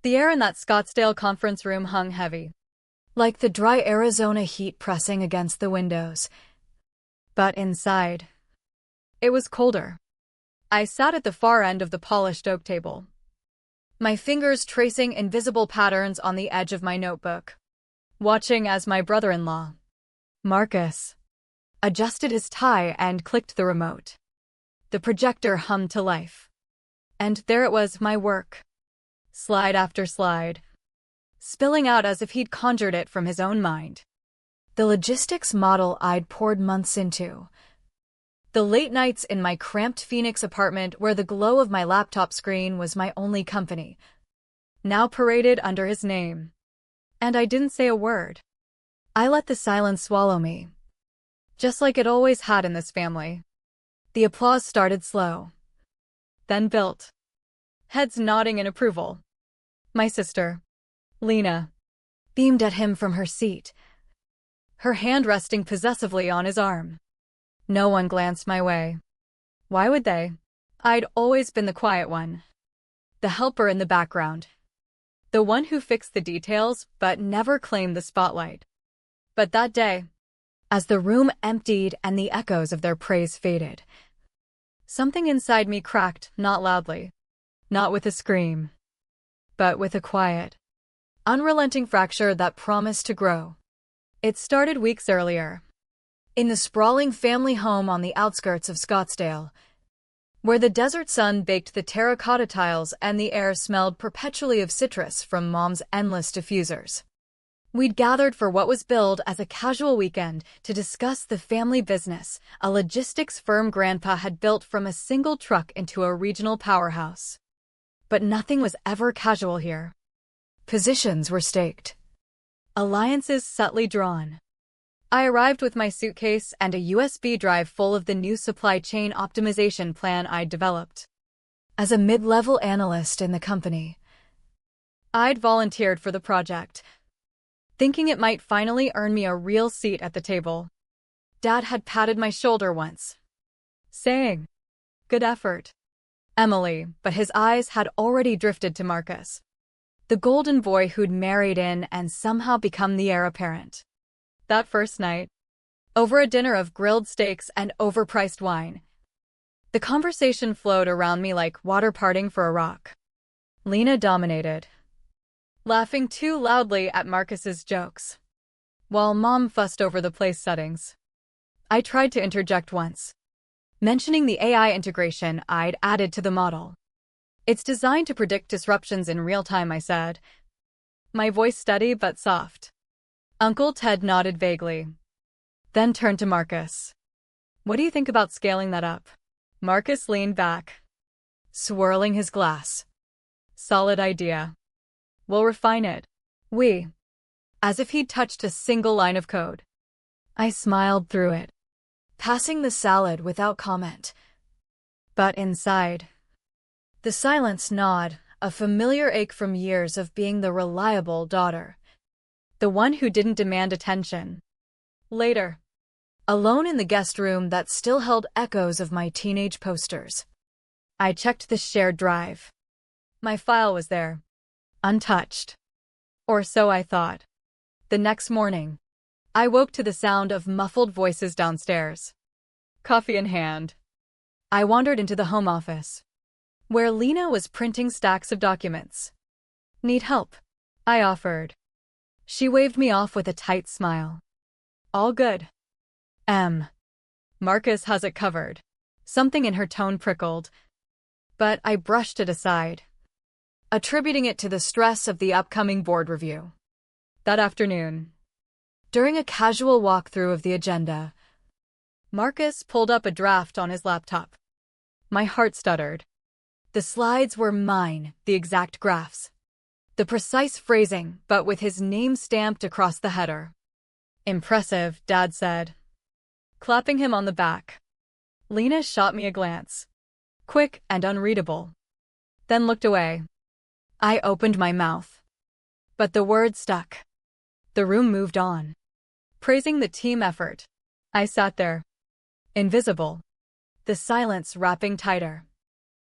The air in that Scottsdale conference room hung heavy, like the dry Arizona heat pressing against the windows. But inside, it was colder. I sat at the far end of the polished oak table, my fingers tracing invisible patterns on the edge of my notebook, watching as my brother-in-law, Marcus, adjusted his tie and clicked the remote. The projector hummed to life. And there it was, my work. Slide after slide, spilling out as if he'd conjured it from his own mind. The logistics model I'd poured months into. The late nights in my cramped Phoenix apartment where the glow of my laptop screen was my only company, now paraded under his name. And I didn't say a word. I let the silence swallow me, just like it always had in this family. The applause started slow, then built, heads nodding in approval. My sister, Lena, beamed at him from her seat, her hand resting possessively on his arm. No one glanced my way. Why would they? I'd always been the quiet one, the helper in the background, the one who fixed the details but never claimed the spotlight. But that day, as the room emptied and the echoes of their praise faded, something inside me cracked, not loudly, not with a scream, but with a quiet, unrelenting fracture that promised to grow. It started weeks earlier, in the sprawling family home on the outskirts of Scottsdale, where the desert sun baked the terracotta tiles and the air smelled perpetually of citrus from Mom's endless diffusers. We'd gathered for what was billed as a casual weekend to discuss the family business, a logistics firm Grandpa had built from a single truck into a regional powerhouse. But nothing was ever casual here. Positions were staked, alliances subtly drawn. I arrived with my suitcase and a USB drive full of the new supply chain optimization plan I'd developed. As a mid-level analyst in the company, I'd volunteered for the project, thinking it might finally earn me a real seat at the table. Dad had patted my shoulder once, saying, "Good effort, Emily," but his eyes had already drifted to Marcus, the golden boy who'd married in and somehow become the heir apparent. That first night, over a dinner of grilled steaks and overpriced wine, the conversation flowed around me like water parting for a rock. Lena dominated, laughing too loudly at Marcus's jokes, while Mom fussed over the place settings. I tried to interject once, mentioning the AI integration I'd added to the model. "It's designed to predict disruptions in real time," I said, my voice steady but soft. Uncle Ted nodded vaguely, then turned to Marcus. "What do you think about scaling that up?" Marcus leaned back, swirling his glass. "Solid idea. We'll refine it." As if he'd touched a single line of code. I smiled through it, passing the salad without comment. But inside, the silence gnawed, a familiar ache from years of being the reliable daughter, the one who didn't demand attention. Later, alone in the guest room that still held echoes of my teenage posters, I checked the shared drive. My file was there, untouched. Or so I thought. The next morning, I woke to the sound of muffled voices downstairs. Coffee in hand, I wandered into the home office, where Lena was printing stacks of documents. "Need help?" I offered. She waved me off with a tight smile. "All good. Marcus has it covered." Something in her tone prickled, but I brushed it aside, attributing it to the stress of the upcoming board review. That afternoon, during a casual walkthrough of the agenda, Marcus pulled up a draft on his laptop. My heart stuttered. The slides were mine, the exact graphs, the precise phrasing, but with his name stamped across the header. "Impressive," Dad said, clapping him on the back. Lena shot me a glance, quick and unreadable, then looked away. I opened my mouth, but the word stuck. The room moved on, praising the team effort. I sat there, invisible, the silence wrapping tighter.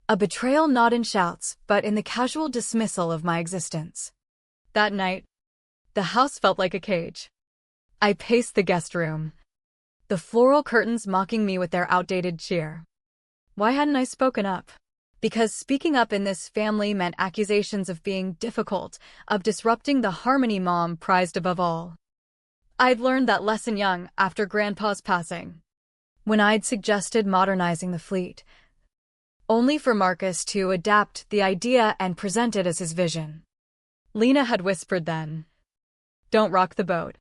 A betrayal not in shouts, but in the casual dismissal of my existence. That night, the house felt like a cage. I paced the guest room, the floral curtains mocking me with their outdated cheer. Why hadn't I spoken up? Because speaking up in this family meant accusations of being difficult, of disrupting the harmony Mom prized above all. I'd learned that lesson young after Grandpa's passing, when I'd suggested modernizing the fleet, only for Marcus to adapt the idea and present it as his vision. Lena had whispered then, "Don't rock the boat.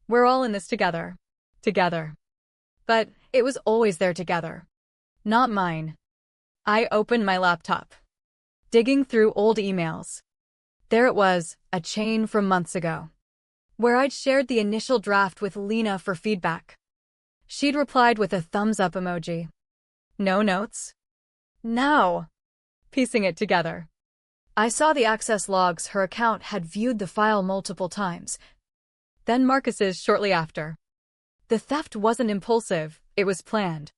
We're all in this together. Together." But it was always there together. Not mine. I opened my laptop, digging through old emails. There it was, a chain from months ago, where I'd shared the initial draft with Lena for feedback. She'd replied with a thumbs-up emoji. No notes? No. Piecing it together, I saw the access logs. Her account had viewed the file multiple times. Then Marcus's shortly after. The theft wasn't impulsive, it was planned.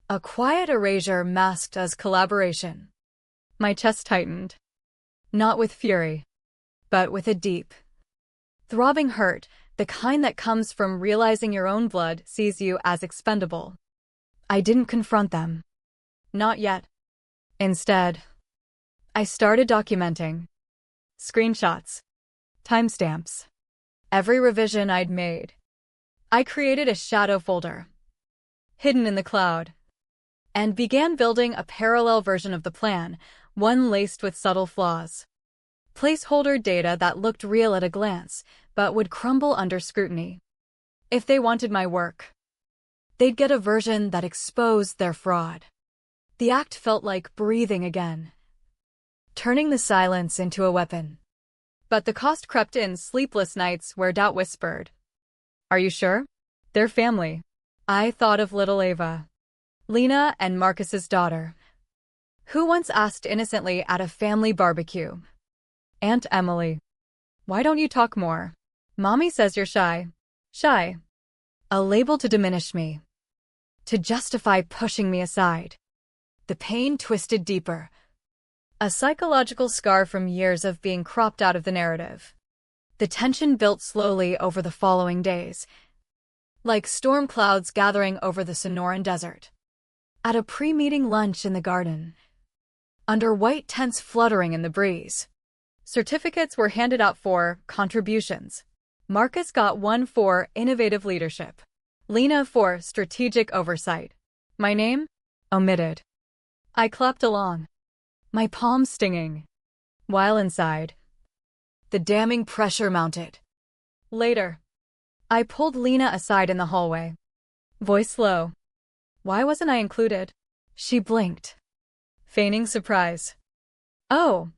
A quiet erasure masked as collaboration. My chest tightened. Not with fury, but with a deep, throbbing hurt, the kind that comes from realizing your own blood sees you as expendable. I didn't confront them. Not yet. Instead, I started documenting. Screenshots. Timestamps. Every revision I'd made. I created a shadow folder, hidden in the cloud, and began building a parallel version of the plan, one laced with subtle flaws. Placeholder data that looked real at a glance, but would crumble under scrutiny. If they wanted my work, they'd get a version that exposed their fraud. The act felt like breathing again, turning the silence into a weapon. But the cost crept in, sleepless nights where doubt whispered, "Are you sure? They're family." I thought of little Ava, Lena and Marcus's daughter, who once asked innocently at a family barbecue, "Aunt Emily, why don't you talk more? Mommy says you're shy." Shy. A label to diminish me, to justify pushing me aside. The pain twisted deeper. A psychological scar from years of being cropped out of the narrative. The tension built slowly over the following days, like storm clouds gathering over the Sonoran Desert. At a pre-meeting lunch in the garden, under white tents fluttering in the breeze, certificates were handed out for contributions. Marcus got one for innovative leadership, Lena for strategic oversight. My name? Omitted. I clapped along, my palms stinging, while inside, the damning pressure mounted. Later, I pulled Lena aside in the hallway, voice low. Why wasn't I included? She blinked, feigning surprise. Oh,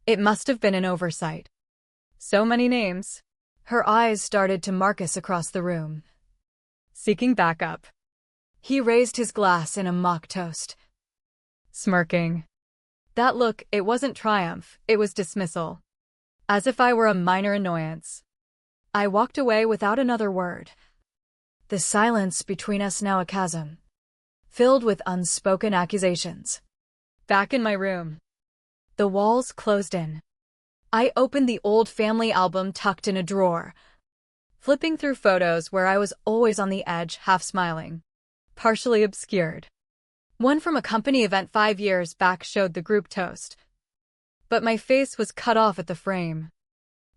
it must have been an oversight. So many names. Her eyes started to Marcus across the room, seeking backup. He raised his glass in a mock toast, smirking. That look, it wasn't triumph, it was dismissal. As if I were a minor annoyance. I walked away without another word. The silence between us now a chasm, filled with unspoken accusations. Back in my room, the walls closed in. I opened the old family album tucked in a drawer, flipping through photos where I was always on the edge, half smiling, partially obscured. One from a company event 5 years back showed the group toast, but my face was cut off at the frame.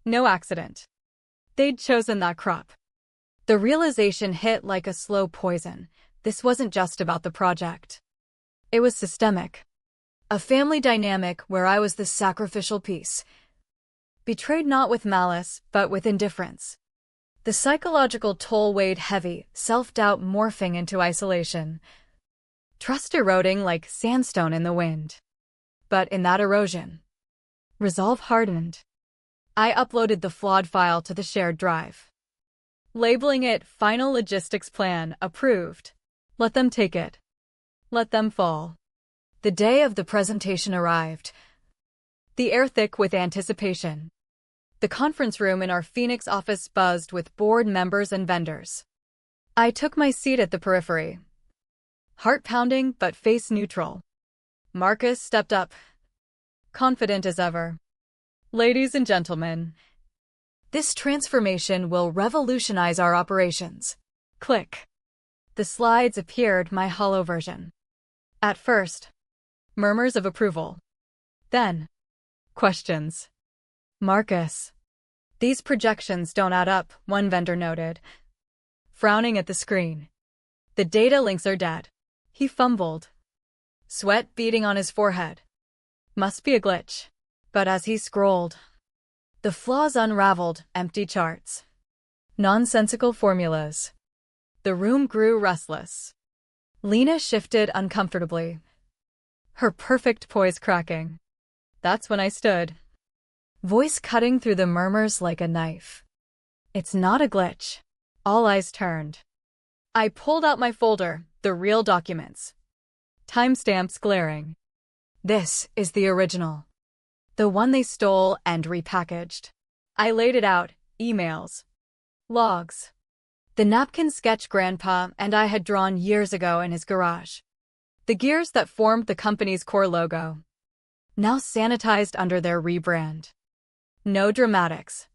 No accident. They'd chosen that crop. The realization hit like a slow poison. This wasn't just about the project. It was systemic. A family dynamic where I was the sacrificial piece, betrayed not with malice, but with indifference. The psychological toll weighed heavy, self-doubt morphing into isolation, trust eroding like sandstone in the wind. But in that erosion, resolve hardened. I uploaded the flawed file to the shared drive, labeling it Final Logistics Plan Approved. Let them take it. Let them fall. The day of the presentation arrived, the air thick with anticipation. The conference room in our Phoenix office buzzed with board members and vendors. I took my seat at the periphery, Heart pounding but face neutral. Marcus stepped up, confident as ever. Ladies and gentlemen, this transformation will revolutionize our operations. Click. The slides appeared, my hollow version. At first, murmurs of approval. Then, questions. Marcus, these projections don't add up, one vendor noted, frowning at the screen. The data links are dead. He fumbled, sweat beading on his forehead. Must be a glitch. But as he scrolled, the flaws unraveled, empty charts, nonsensical formulas. The room grew restless. Lena shifted uncomfortably, her perfect poise cracking. That's when I stood, voice cutting through the murmurs like a knife. It's not a glitch. All eyes turned. I pulled out my folder, the real documents. Timestamps glaring. This is the original. The one they stole and repackaged. I laid it out, emails, logs. The napkin sketch Grandpa and I had drawn years ago in his garage. The gears that formed the company's core logo. Now sanitized under their rebrand. No dramatics.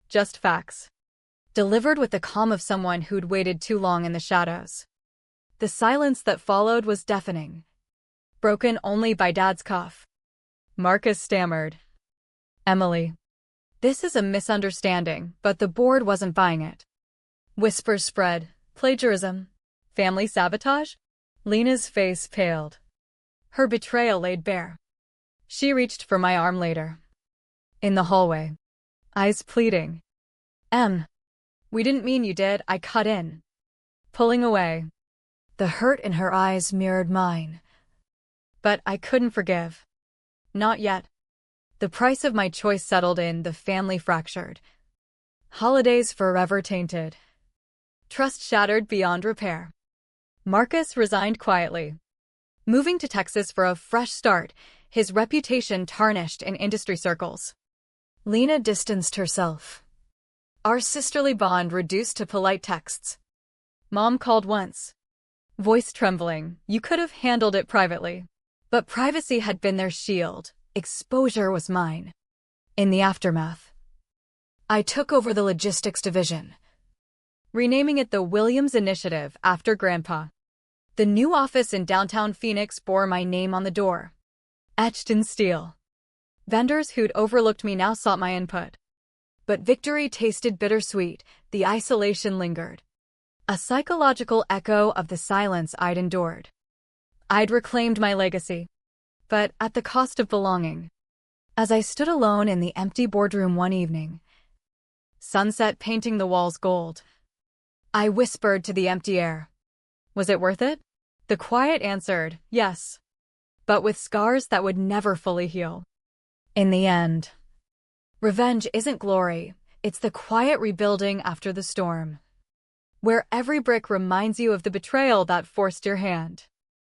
Just facts. Delivered with the calm of someone who'd waited too long in the shadows. The silence that followed was deafening, broken only by Dad's cough. Marcus stammered. Emily, this is a misunderstanding, but the board wasn't buying it. Whispers spread. Plagiarism? Family sabotage? Lena's face paled. Her betrayal laid bare. She reached for my arm later. In the hallway. Eyes pleading. We didn't mean you did, I cut in. Pulling away. The hurt in her eyes mirrored mine. But I couldn't forgive. Not yet. The price of my choice settled in, the family fractured. Holidays forever tainted. Trust shattered beyond repair. Marcus resigned quietly. Moving to Texas for a fresh start, his reputation tarnished in industry circles. Lena distanced herself. Our sisterly bond reduced to polite texts. Mom called once. Voice trembling, you could have handled it privately. But privacy had been their shield. Exposure was mine. In the aftermath, I took over the logistics division, renaming it the Williams Initiative after Grandpa. The new office in downtown Phoenix bore my name on the door, etched in steel. Vendors who'd overlooked me now sought my input. But victory tasted bittersweet, the isolation lingered. A psychological echo of the silence I'd endured. I'd reclaimed my legacy, but at the cost of belonging. As I stood alone in the empty boardroom one evening, sunset painting the walls gold, I whispered to the empty air. Was it worth it? The quiet answered, yes, but with scars that would never fully heal. In the end, revenge isn't glory, it's the quiet rebuilding after the storm, where every brick reminds you of the betrayal that forced your hand.